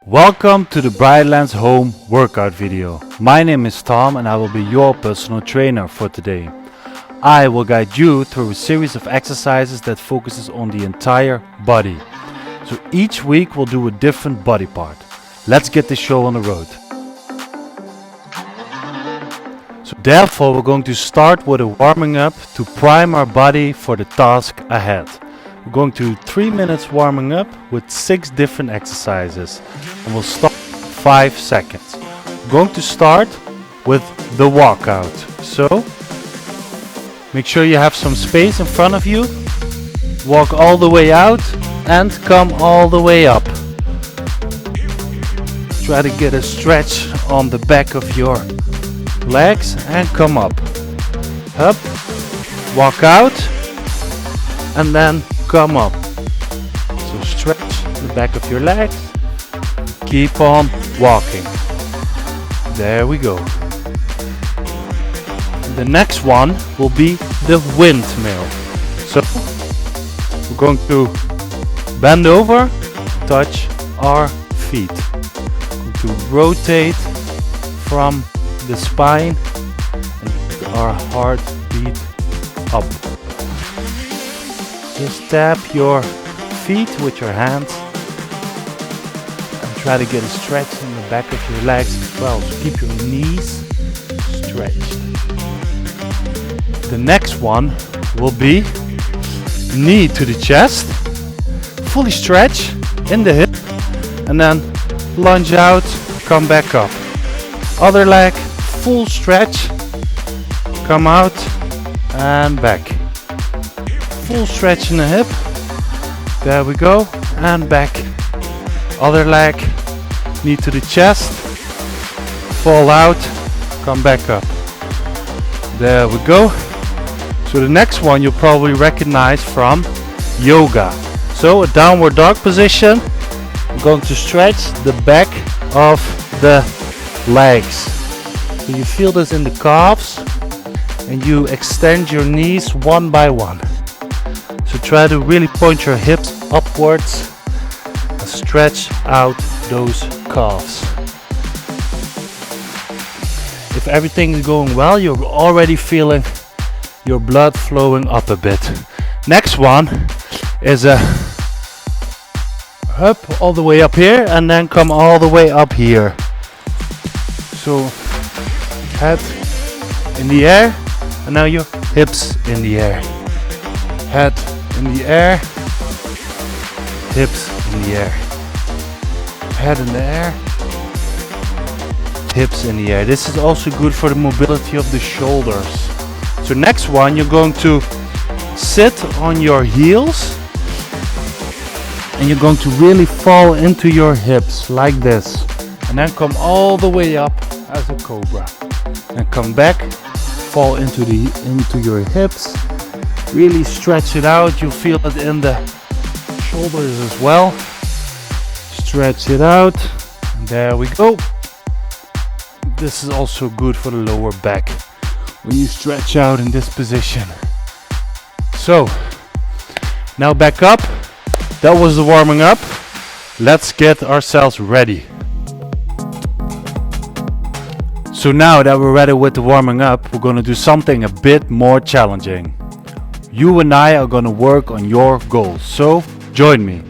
Welcome to the Brightlands home workout video. My name is Tom and I will be your personal trainer for today. I will guide you through a series of exercises that focuses on the entire body. So each week we'll do a different body part. Let's get the show on the road. So therefore we're going to start with a warming up to prime our body for the task ahead. We're going to 3 minutes warming up with 6 different exercises and we'll stop 5 seconds. We're going to start with the walkout. So make sure you have some space in front of you. Walk all the way out and come all the way up. Try to get a stretch on the back of your legs and come up. Up, walk out and then come up. So stretch the back of your legs. Keep on walking. There we go. The next one will be the windmill. So we're going to bend over, touch our feet. Going to rotate from the spine and our heart beat up. Just tap your feet with your hands and try to get a stretch in the back of your legs as well. So keep your knees stretched. The next one will be knee to the chest, fully stretch in the hip and then lunge out, come back up. Other leg, full stretch, come out and back. Full stretch in the hip. There we go. And back. Other leg. Knee to the chest. Fall out. Come back up. There we go. So the next one you'll probably recognize from yoga. So a downward dog position. I'm going to stretch the back of the legs. So you feel this in the calves. And you extend your knees one by one. So try to really point your hips upwards and stretch out those calves. If everything is going well, you're already feeling your blood flowing up a bit. Next one is a up all the way up here and then come all the way up here. So head in the air and now your hips in the air. Head in the air, hips in the air, head in the air, hips in the air. This is also good for the mobility of the shoulders. So next one, you're going to sit on your heels and you're going to really fall into your hips like this and then come all the way up as a cobra and come back, fall into your hips. Really stretch it out. You'll feel it in the shoulders as well. Stretch it out. And there we go. This is also good for the lower back when you stretch out in this position. So now back up. That was the warming up. Let's get ourselves ready. So now that we're ready with the warming up, we're going to do something a bit more challenging. You and I are going to work on your goals, so join me.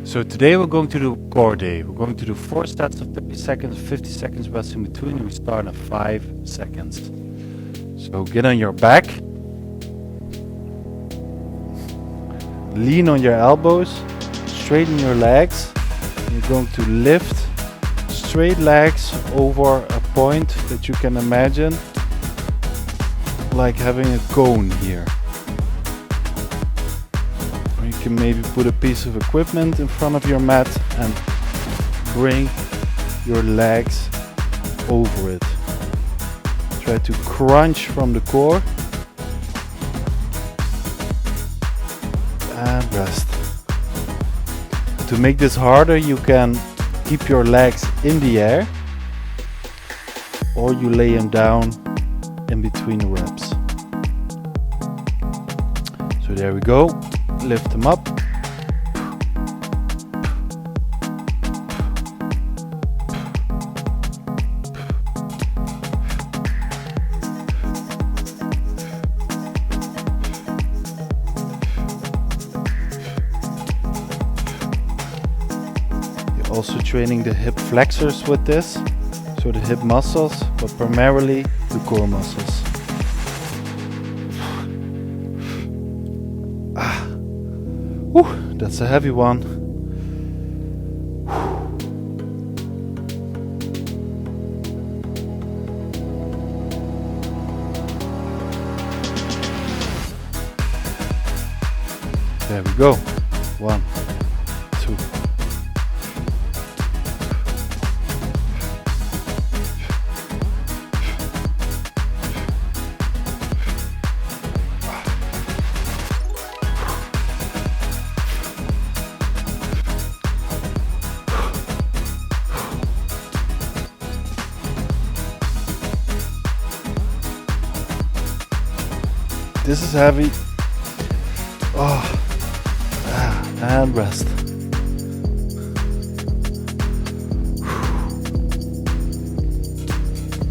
So today we're going to do core day. We're going to do 4 sets of 30 seconds, 50 seconds rest in between, and we start at 5 seconds. So get on your back. Lean on your elbows, straighten your legs. You're going to lift straight legs over a point that you can imagine, like having a cone here. You can maybe put a piece of equipment in front of your mat and bring your legs over it. Try to crunch from the core and rest. To make this harder, you can keep your legs in the air, or you lay them down in between the reps. So there we go. Lift them up. Also training the hip flexors with this, so the hip muscles, but primarily the core muscles. Whew, that's a heavy one. There we go. 1, 2. This is heavy. And rest.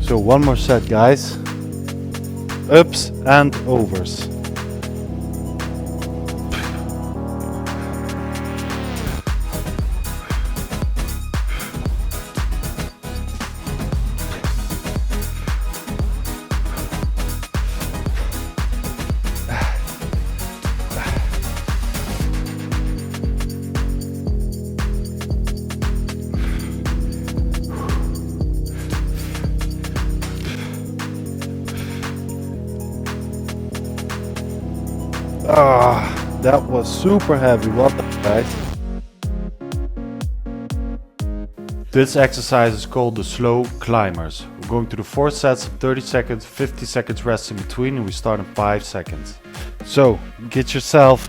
So one more set, guys. Ups and overs. That was super heavy. Well done, guys. This exercise is called the slow climbers. We're going to do 4 sets of 30 seconds, 50 seconds rest in between, and we start in 5 seconds. So get yourself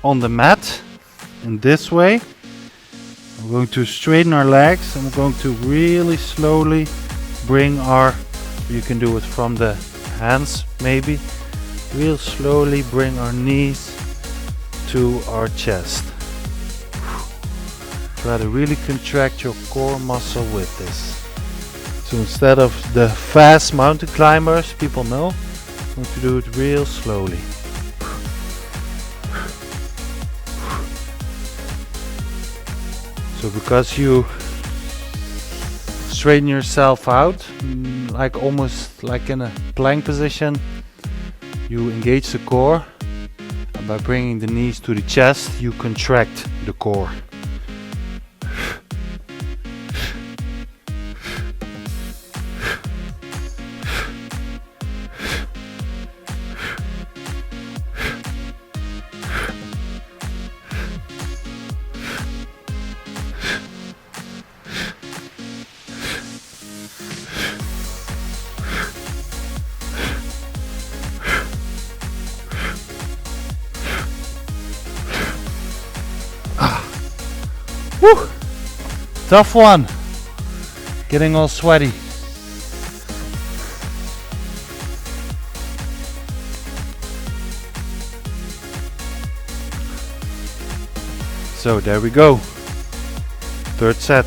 on the mat in this way. We're going to straighten our legs, and we're going to really slowly bring our, you can do it from the hands maybe, real slowly bring our knees to our chest. Try to really contract your core muscle with this. So instead of the fast mountain climbers people know, I'm going to do it real slowly. So because you straighten yourself out, like almost like in a plank position, you engage the core, and by bringing the knees to the chest, you contract the core. Whew. Tough one. Getting all sweaty. So there we go. Third set.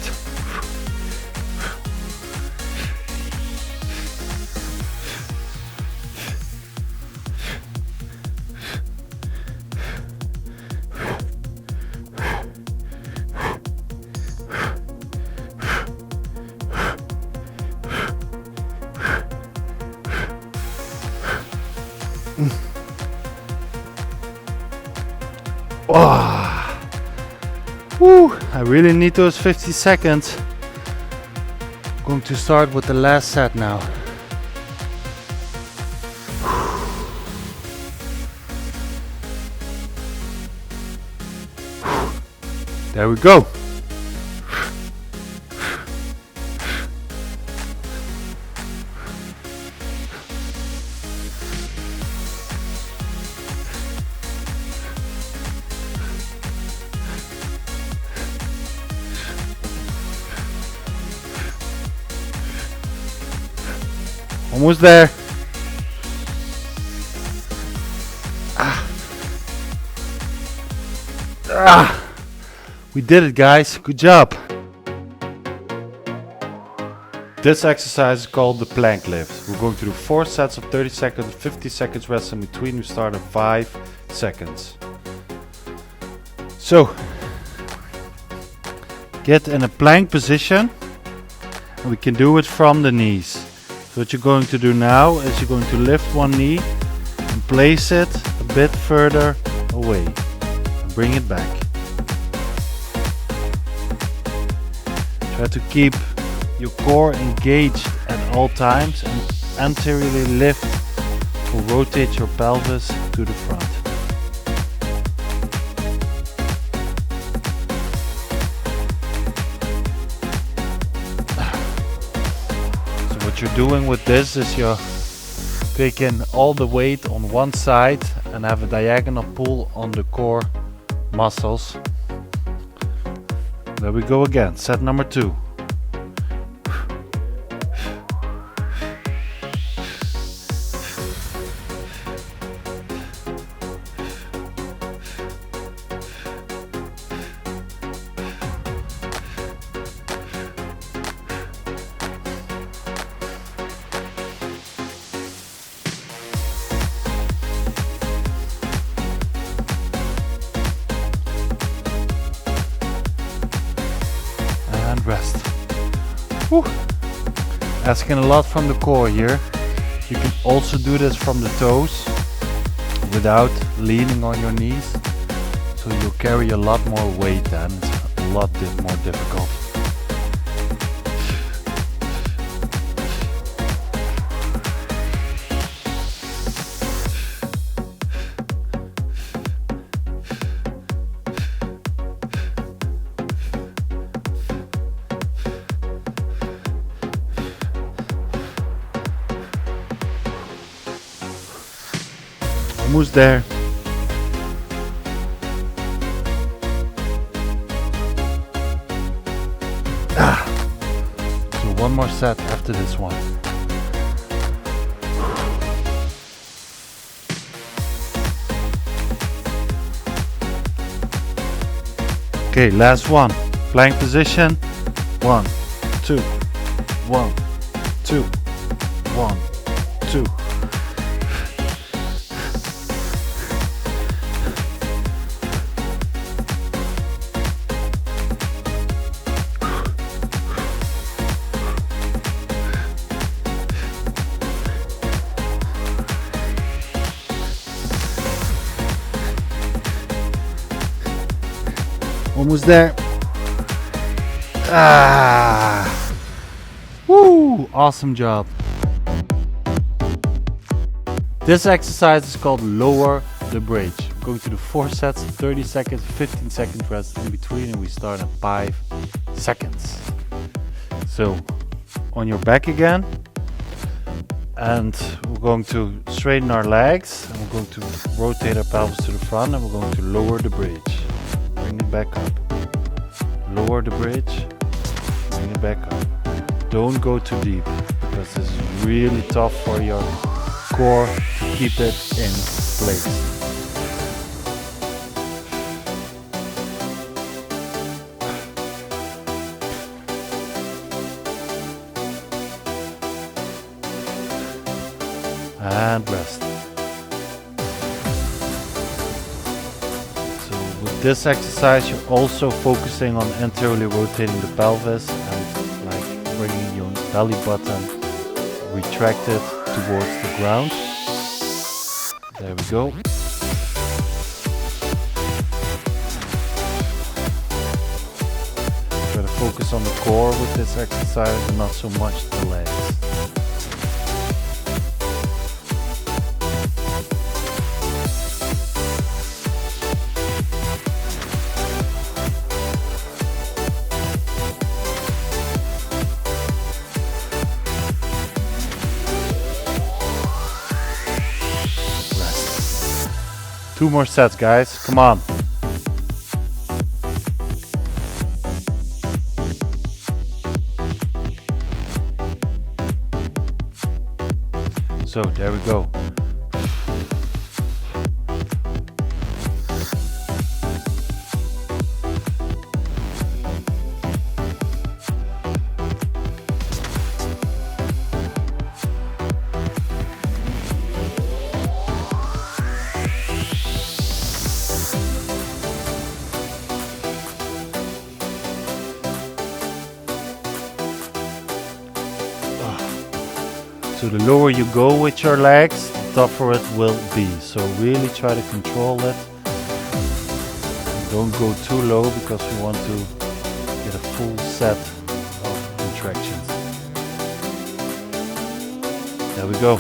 Oh. Woo. I really need those 50 seconds. I'm going to start with the last set now. There we go. Almost there. We did it, guys. Good job. This exercise is called the plank lift. We're going to do 4 sets of 30 seconds, 50 seconds rest in between. We start at 5 seconds. So, get in a plank position, and we can do it from the knees. So what you're going to do now is you're going to lift one knee and place it a bit further away and bring it back. Try to keep your core engaged at all times and anteriorly lift or rotate your pelvis to the front. So what you're doing with this is you're taking all the weight on one side and have a diagonal pull on the core muscles. There we go again, set number 2. And rest. Whew. Asking a lot from the core here. You can also do this from the toes without leaning on your knees, so you'll carry a lot more weight then. It's a lot more difficult. Almost there. So one more set after this one. Okay, last one. Plank position. 1, 2, 1, 2, 1, 2. Almost there. Woo! Awesome job. This exercise is called lower the bridge. We're going to do 4 sets, 30 seconds, 15 seconds rest in between, and we start at 5 seconds. So, on your back again, and we're going to straighten our legs, and we're going to rotate our pelvis to the front, and we're going to lower the bridge. Bring it back up. Lower the bridge. Bring it back up. Don't go too deep, because this is really tough for your core to keep it in place. And rest. This exercise, you're also focusing on anteriorly rotating the pelvis and like bringing your belly button retracted towards the ground. There we go. Try to focus on the core with this exercise and not so much the legs. Two more sets, guys. Come on. So there we go. So the lower you go with your legs, the tougher it will be. So really try to control it. Don't go too low because we want to get a full set of contractions. There we go.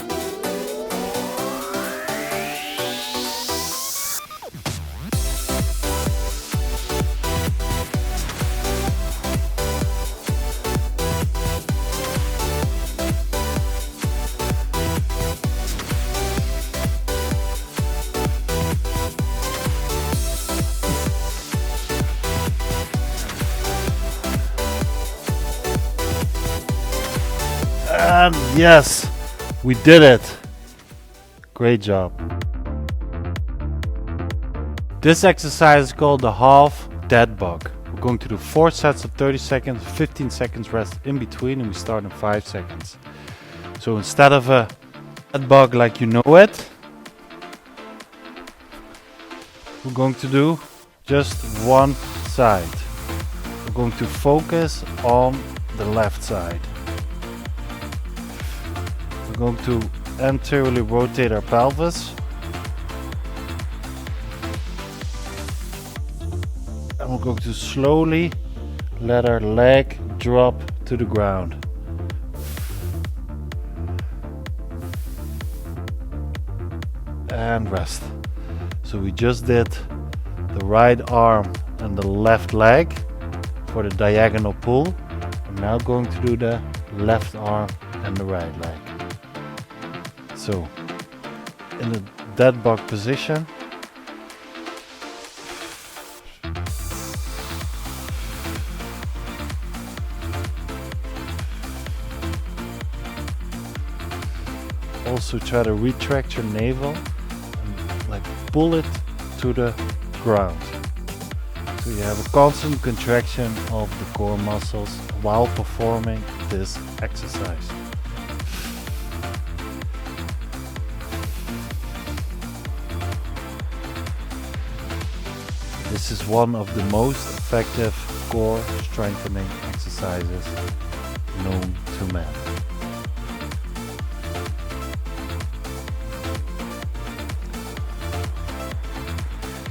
And yes, we did it. Great job. This exercise is called the half dead bug. We're going to do 4 sets of 30 seconds, 15 seconds rest in between, and we start in 5 seconds. So instead of a dead bug like you know it, we're going to do just one side. We're going to focus on the left side. We're going to anteriorly rotate our pelvis. And we're going to slowly let our leg drop to the ground. And rest. So we just did the right arm and the left leg for the diagonal pull. I'm now going to do the left arm and the right leg. So in the dead bug position, also try to retract your navel and like pull it to the ground. So you have a constant contraction of the core muscles while performing this exercise. This is one of the most effective core strengthening exercises known to man.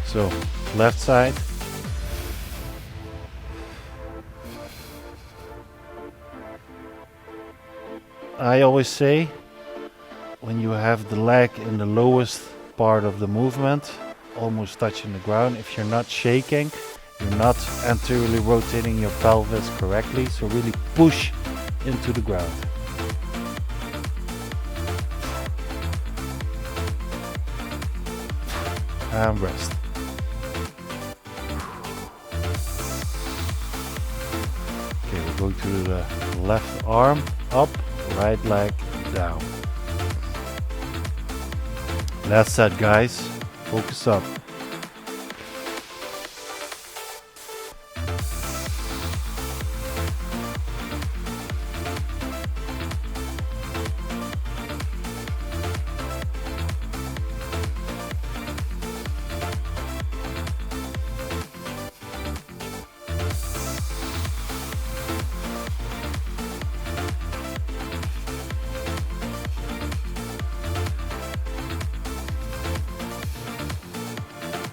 So, left side. I always say, when you have the leg in the lowest part of the movement, almost touching the ground, if you're not shaking, you're not anteriorly rotating your pelvis correctly, so really push into the ground. And rest. Okay, we're going to do the left arm up, right leg down. Last set, guys. Focus up.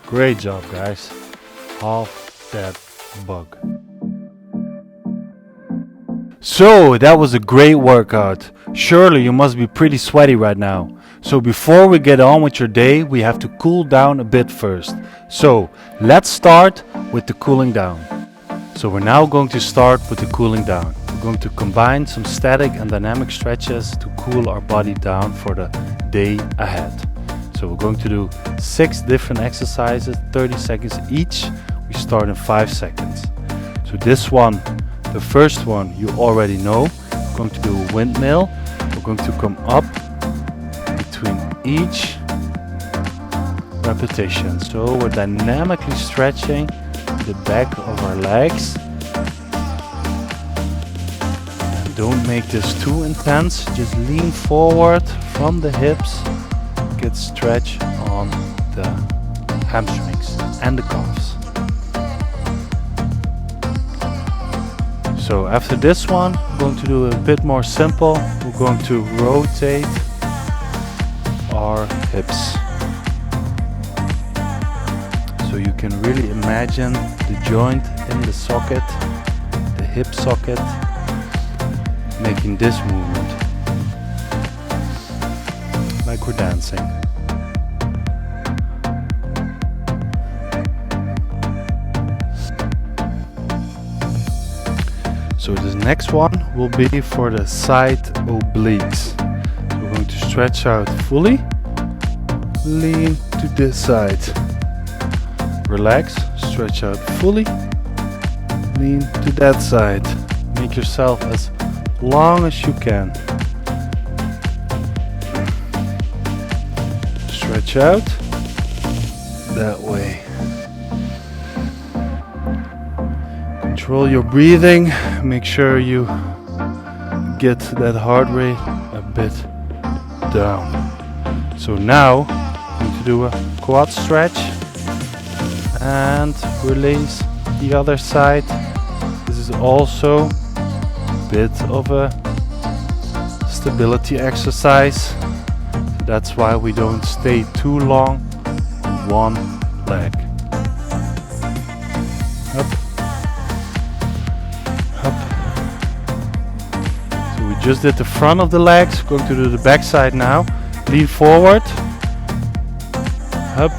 Great job, guys. Half that bug. So that was a great workout. Surely you must be pretty sweaty right now. So before we get on with your day, we have to cool down a bit first. So let's start with the cooling down. So we're now going to start with the cooling down. We're going to combine some static and dynamic stretches to cool our body down for the day ahead. So we're going to do 6 different exercises, 30 seconds each. We start in 5 seconds. So this one, the first one, you already know. We're going to do a windmill. We're going to come up each repetition. So we're dynamically stretching the back of our legs. And don't make this too intense. Just lean forward from the hips. Get stretch on the hamstrings and the calves. So after this one, we're going to do a bit more simple. We're going to rotate our hips. So you can really imagine the joint in the socket, the hip socket, making this movement. Like we're dancing. So this next one will be for the side obliques. So we're going to stretch out fully, lean to this side, relax, stretch out fully, lean to that side. Make yourself as long as you can. Stretch out that way. Control your breathing, make sure you get that heart rate a bit down. So now I'm going to do a quad stretch and release the other side. This is also a bit of a stability exercise. So that's why we don't stay too long on one leg. Up. So we just did the front of the legs, going to do the back side now. Lean forward, up,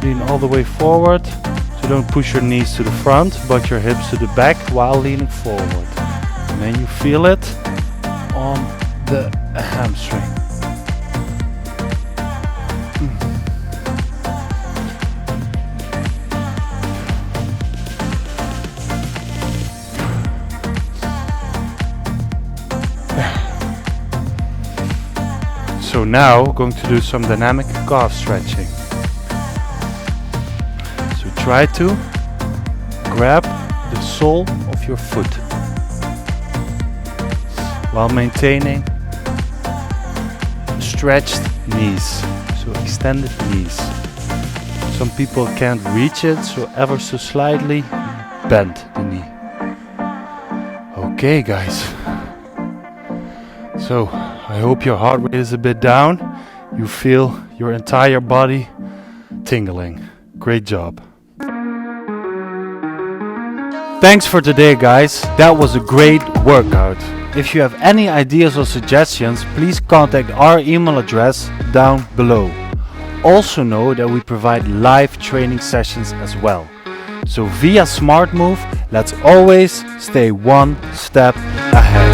lean all the way forward. So don't push your knees to the front, but your hips to the back while leaning forward. And then you feel it on the hamstring. So now we're going to do some dynamic calf stretching. So try to grab the sole of your foot while maintaining stretched knees, so extended knees. Some people can't reach it, so ever so slightly bend the knee. Okay guys, so I hope your heart rate is a bit down. You feel your entire body tingling. Great job. Thanks for today guys, that was a great workout. If you have any ideas or suggestions, please contact our email address down below. Also know that we provide live training sessions as well. So via SmartMove, let's always stay one step ahead.